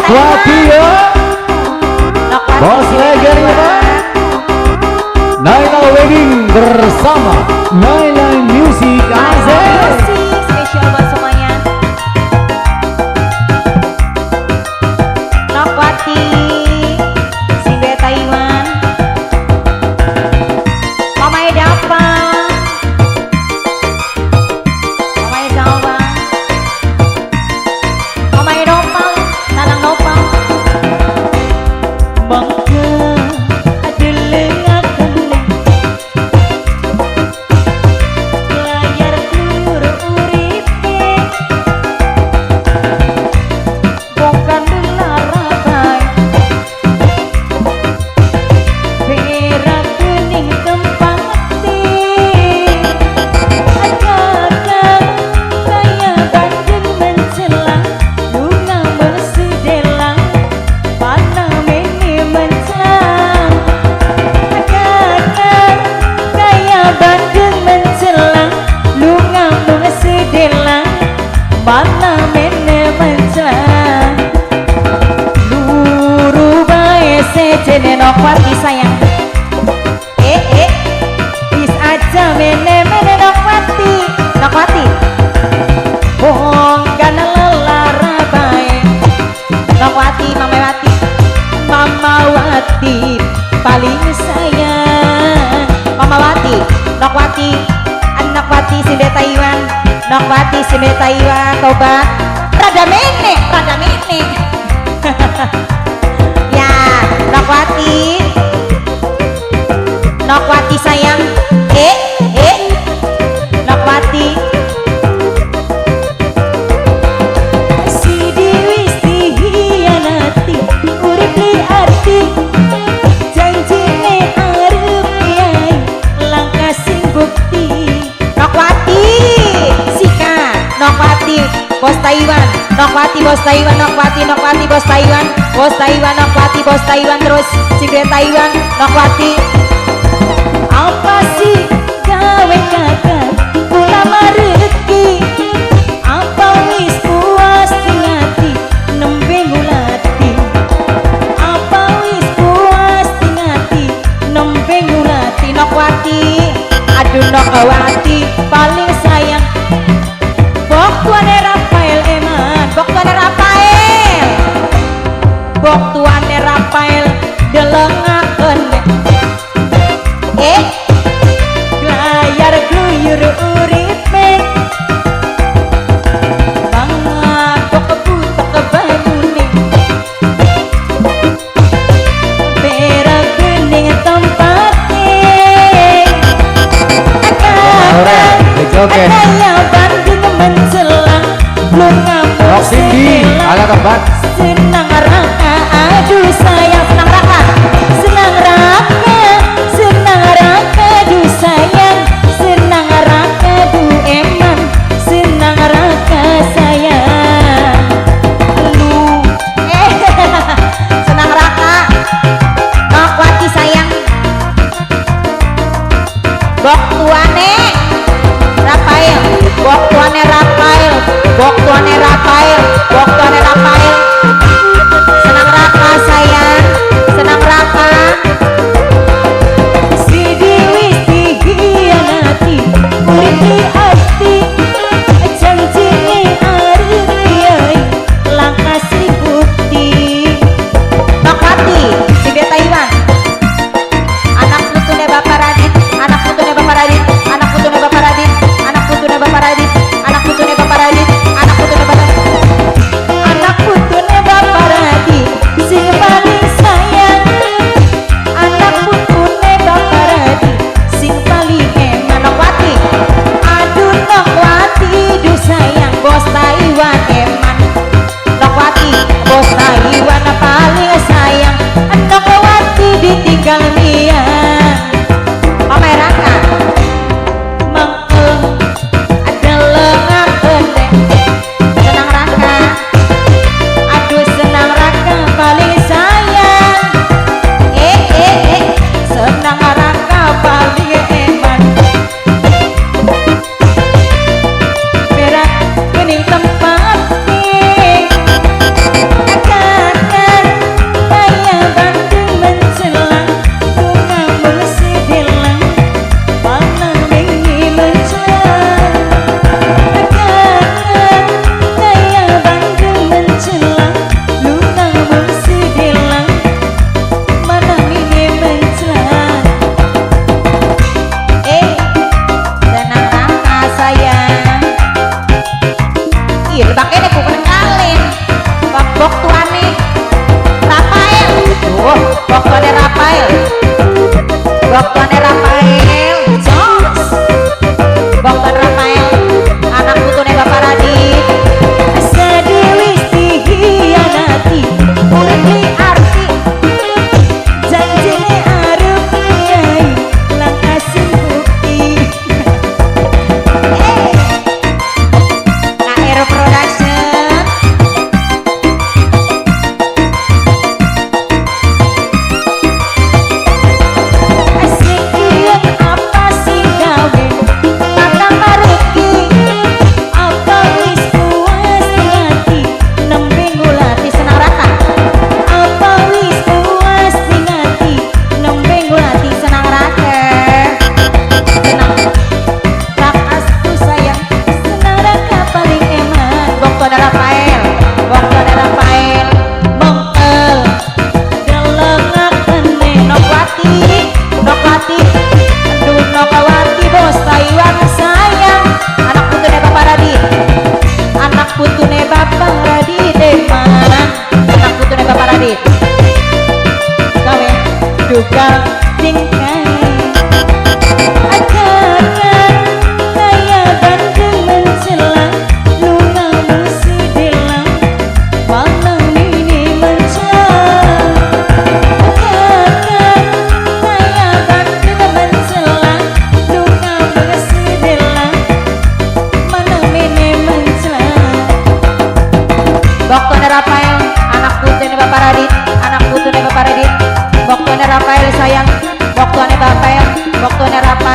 Nokwati ya, Bos Leger ya, Naila Wedding bersama Naila Music Azez. Spesial buat semuanya. Nokwati Simbe Taiwan, Mama Edapa, Mama Edawa, Mama Edopal, Nanang Nopal. Bangga adalah akan layar guru uripe, bukan larabai, perak kuning kempati, ajarkan kaya bandeng mencelang, lunga bersedelang, mana mene mencang, ajarkan kaya bandeng mencelang, lunga bersedelang, mana mene mencang. Luru bae sejene Nokwati sayang, bis aja mene Nokwati, Nokwati bongkan lelara bae, Nokwati Mamawati, Mamawati paling sayang, Mamawati, Nokwati, Nokwati Simbe Taiwan, Nokwati Simbe Taiwan, tobat rada mene ya Nokwati, Nokwati sayang, Nokwati si diwis dihianati, urip li arti, janjine arep yai, langkah sing bukti. Nokwati Sika, Nokwati Bos Taiwan, Nokwati Bos Taiwan, Nokwati Bos Taiwan, Bos Taiwan, Nokwati Bos Taiwan, terus Simbe Taiwan, Nokwati. Apa sih gawe kakak kula mareki, apa wis puas tingati nembe ngulati, apa wis puas tingati nembe ngulati. Nokwati aduh Nokwati paling sayang, bok tuane Rafael eman, bok tuane Rafael, bok tuane Rafael delengaken layar gluyur uripe, banget bok kebutok kebanyune, perak bening tempate, kaya bandeng mencelang, lunga Agak tempat. senang raka, aduh sayang senang raka, senang raka, senang raka, aduh sayang, senang raka, aduh eman, senang raka sayang, lu senang raka, Nokwati sayang, bok tuane Rafael, bok tuane Rafael, bok tuane Rafael, bok tuane Rafael, senang raka sayang, senang raka, si diwis dihianati, urip di hati, janjine arep yai, langkah si bukti. Nokwati Simbe Taiwan, anak putune Bapak Radit, anak putune Bapak Radit, anak putune Bapak Radit, anak putune Bapak Radit, anak putune Bapak Radit, anak putune Bapak Radit, anak putune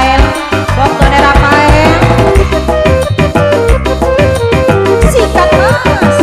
Rafael, fotonya Rafael. Sikat mas.